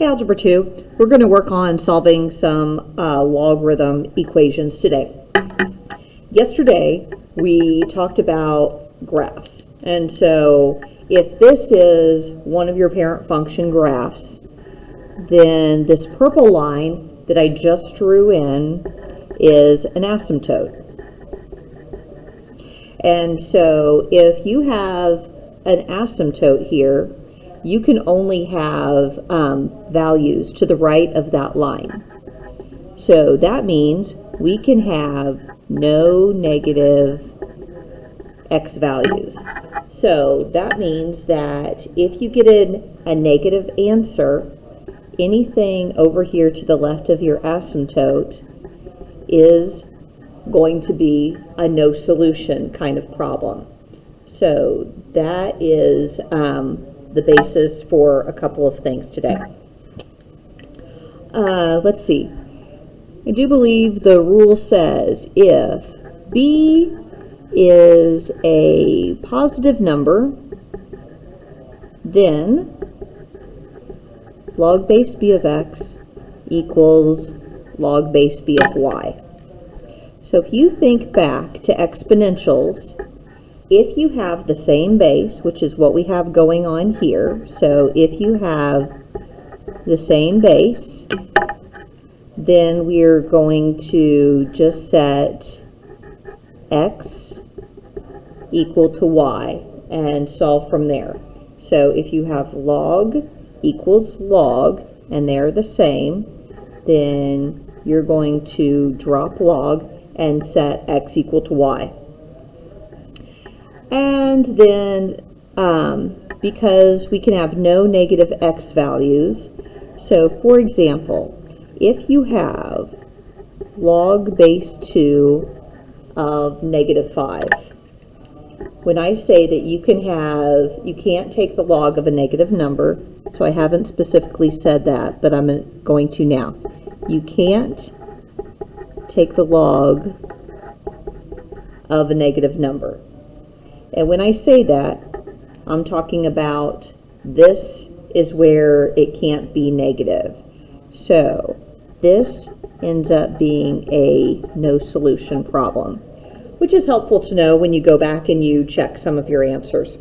Hey, Algebra 2, we're going to work on solving some logarithm equations today. Yesterday, we talked about graphs. And so if this is one of your parent function graphs, then this purple line that I just drew in is an asymptote. And so if you have an asymptote here, you can only have values to the right of that line. So that means we can have no negative x values. So that means that if you get a negative answer, anything over here to the left of your asymptote is going to be a no solution kind of problem. So that is the basis for a couple of things today. Let's see. I do believe the rule says if b is a positive number, then log base b of x equals log base b of y. So if you think back to exponentials, if you have the same base, which is what we have going on here, so if you have the same base, then we're going to just set x equal to y and solve from there. So if you have log equals log and they're the same, then you're going to drop log and set x equal to y. And then because we can have no negative x values, so for example, if you have log base 2 of negative 5, when I say that you can't take the log of a negative number, so I haven't specifically said that, but I'm going to now. You can't take the log of a negative number. And when I say that, I'm talking about this is where it can't be negative. So this ends up being a no solution problem, which is helpful to know when you go back and you check some of your answers.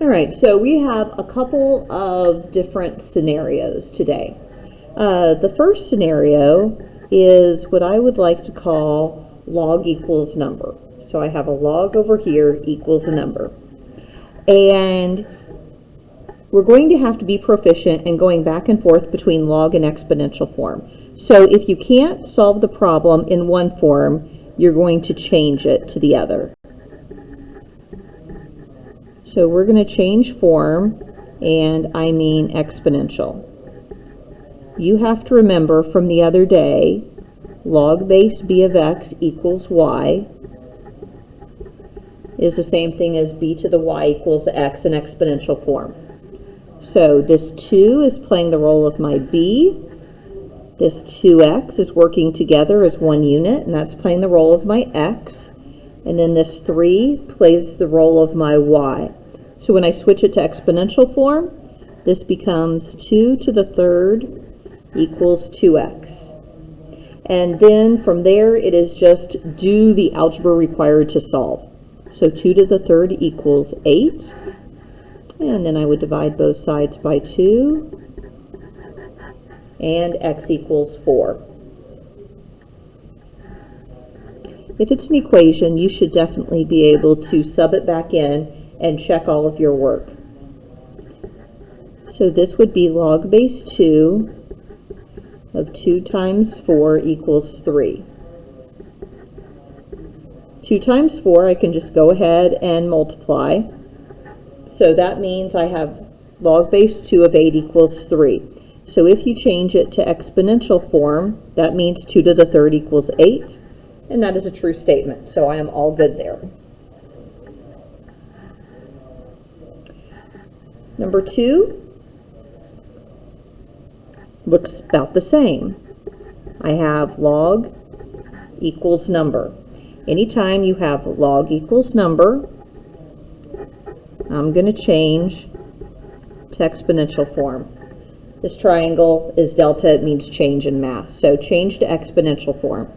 All right, so we have a couple of different scenarios today. The first scenario is what I would like to call log equals number. So I have a log over here equals a number. And we're going to have to be proficient in going back and forth between log and exponential form. So if you can't solve the problem in one form, you're going to change it to the other. So we're going to change form, and I mean exponential. You have to remember from the other day, log base b of x equals y is the same thing as b to the y equals x in exponential form. So this 2 is playing the role of my b. This 2x is working together as one unit, and that's playing the role of my x. And then this 3 plays the role of my y. So when I switch it to exponential form, this becomes 2 to the third equals 2x. And then from there, it is just do the algebra required to solve. So 2 to the third equals 8. And then I would divide both sides by 2. And x equals 4. If it's an equation, you should definitely be able to sub it back in and check all of your work. So this would be log base 2 of 2 times 4 equals 3. 2 times 4, I can just go ahead and multiply. So that means I have log base 2 of 8 equals 3. So if you change it to exponential form, that means 2 to the third equals 8. And that is a true statement. So I am all good there. Number 2 looks about the same. I have log equals number. Anytime you have log equals number, I'm going to change to exponential form. This triangle is delta, it means change in math. So change to exponential form.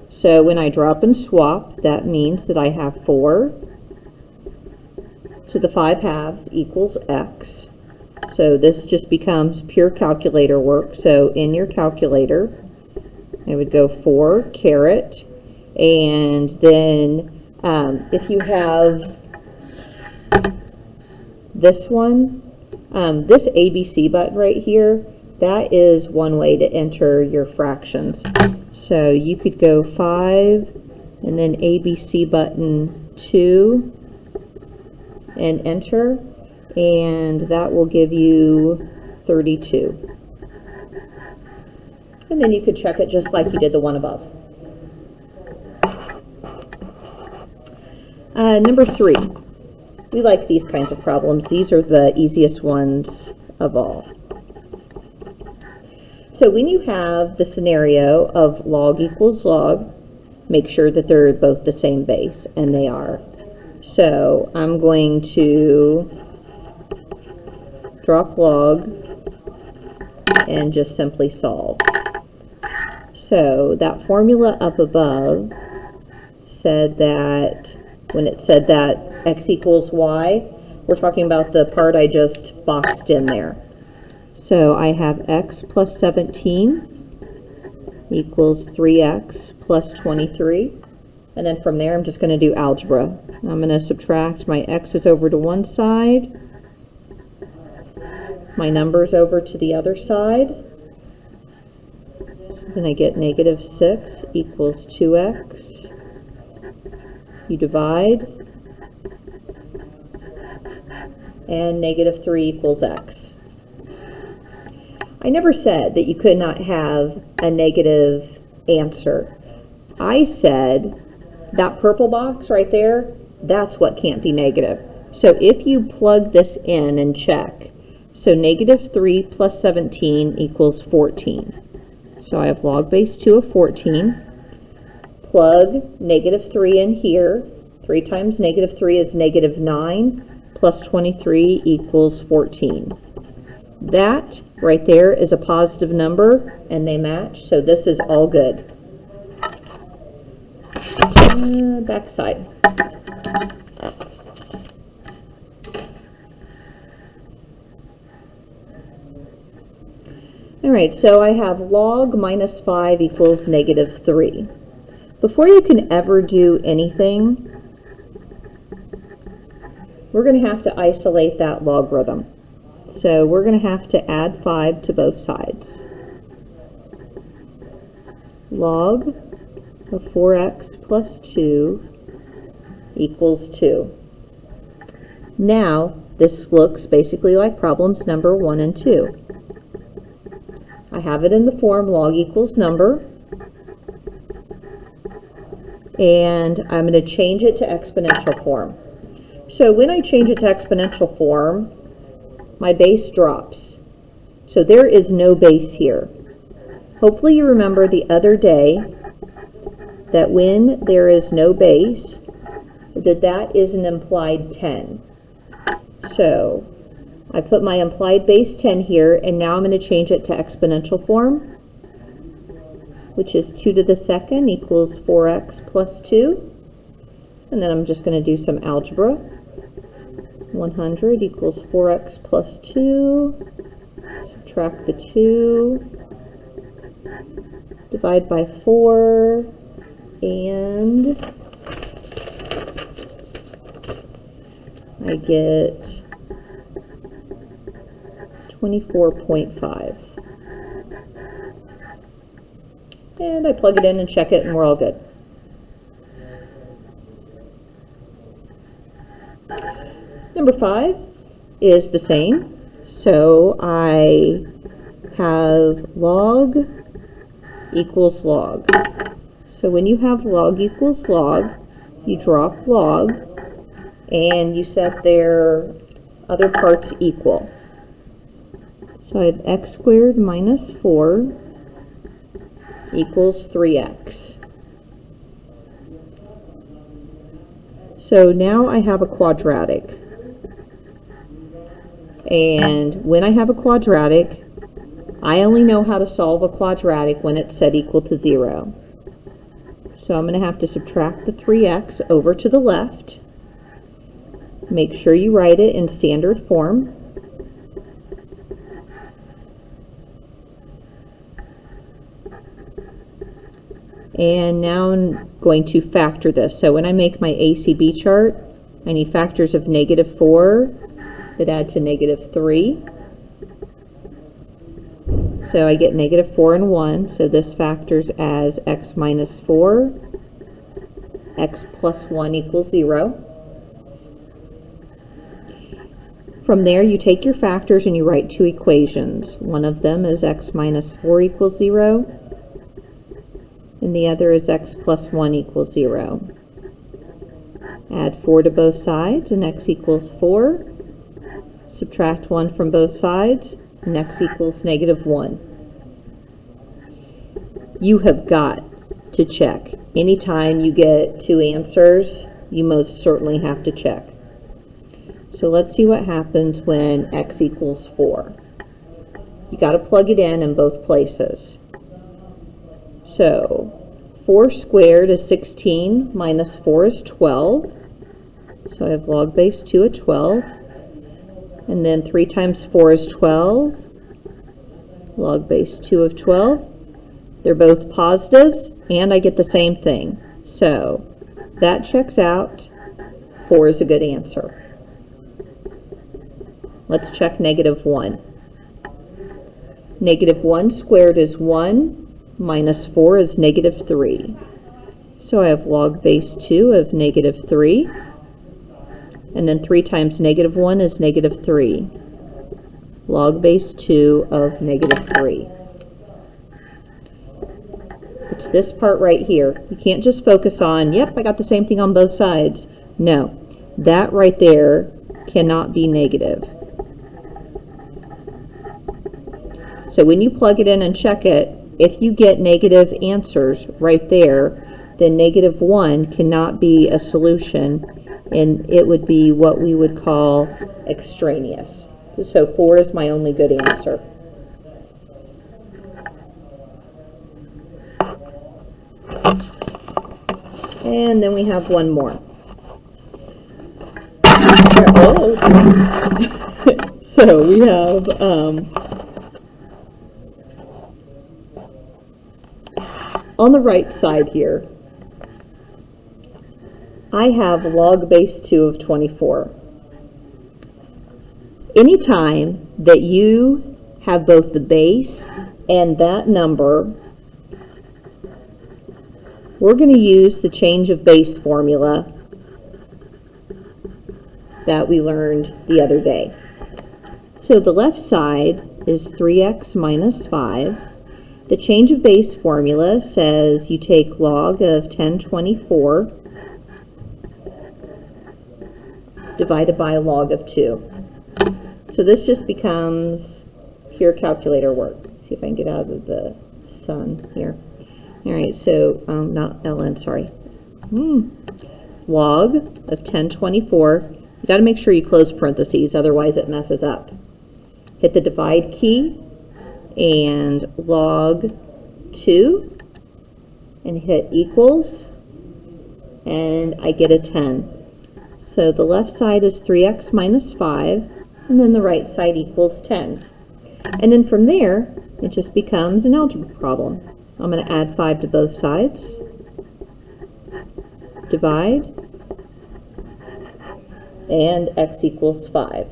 So when I drop and swap, that means that I have 4 to the 5 halves equals x. So this just becomes pure calculator work. So in your calculator, I would go 4 caret, and then if you have this one, this ABC button right here, that is one way to enter your fractions. So you could go 5 and then ABC button 2 and enter, and that will give you 32. And then you could check it just like you did the one above. Number 3. We like these kinds of problems. These are the easiest ones of all. So when you have the scenario of log equals log, make sure that they're both the same base, and they are. So I'm going to drop log and just simply solve. So that formula up above said that, when it said that x equals y, we're talking about the part I just boxed in there. So I have x plus 17 equals 3x plus 23. And then from there, I'm just going to do algebra. I'm going to subtract my x's over to one side, my numbers over to the other side. So then I get negative 6 equals 2x. You divide, and negative 3 equals x. I never said that you could not have a negative answer. I said that purple box right there, that's what can't be negative. So if you plug this in and check, so negative 3 plus 17 equals 14. So I have log base 2 of 14. Plug negative 3 in here. 3 times negative 3 is negative 9, plus 23 equals 14. That right there is a positive number, and they match, so this is all good. Back side. All right, so I have log minus 5 equals negative 3. Before you can ever do anything, we're going to have to isolate that logarithm. So we're going to have to add 5 to both sides. Log of 4x plus 2 equals 2. Now, this looks basically like problems number 1 and 2. I have it in the form log equals number, and I'm going to change it to exponential form. So when I change it to exponential form, my base drops. So there is no base here. Hopefully you remember the other day that when there is no base, that is an implied 10. So I put my implied base 10 here, and now I'm going to change it to exponential form, which is 2 to the second equals 4x plus 2. And then I'm just going to do some algebra. 100 equals 4x plus 2. Subtract the 2. Divide by 4. And I get 24.5. And I plug it in and check it, and we're all good. Number 5 is the same. So I have log equals log. So when you have log equals log, you drop log, and you set their other parts equal. So I have x squared minus 4 equals 3x. So now I have a quadratic. And when I have a quadratic, I only know how to solve a quadratic when it's set equal to 0. So I'm going to have to subtract the 3x over to the left. Make sure you write it in standard form. And now I'm going to factor this. So when I make my ACB chart, I need factors of -4 that add to -3. So I get -4 and 1. So this factors as x minus 4, x plus 1 equals 0. From there, you take your factors and you write two equations. One of them is x minus 4 equals 0. And the other is x plus 1 equals 0. Add 4 to both sides, and x equals 4. Subtract 1 from both sides, and x equals -1. You have got to check. Anytime you get two answers, you most certainly have to check. So let's see what happens when x equals 4. You got to plug it in both places. So 4 squared is 16, minus 4 is 12. So I have log base 2 of 12. And then 3 times 4 is 12. Log base 2 of 12. They're both positives, and I get the same thing. So that checks out. 4 is a good answer. Let's check -1. -1 squared is 1. Minus 4 is -3. So I have log base 2 of -3. And then 3 times -1 is -3. Log base 2 of -3. It's this part right here. You can't just focus on, yep, I got the same thing on both sides. No, that right there cannot be negative. So when you plug it in and check it, if you get negative answers right there, then -1 cannot be a solution, and it would be what we would call extraneous. So 4 is my only good answer. And then we have one more. Oh. So we have on the right side here, I have log base 2 of 24. Anytime that you have both the base and that number, we're going to use the change of base formula that we learned the other day. So the left side is 3x minus 5. The change of base formula says you take log of 1024 divided by log of 2. So this just becomes pure calculator work. Let's see if I can get out of the sun here. All right, so not ln, sorry. Log of 1024. You got to make sure you close parentheses, otherwise it messes up. Hit the divide key and log 2 and hit equals, and I get a 10. So the left side is 3x minus 5, and then the right side equals 10. And then from there, it just becomes an algebra problem. I'm going to add 5 to both sides, divide, and x equals 5.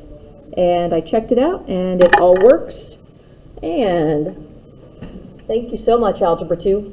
And I checked it out, and it all works. And thank you so much, Algebra 2.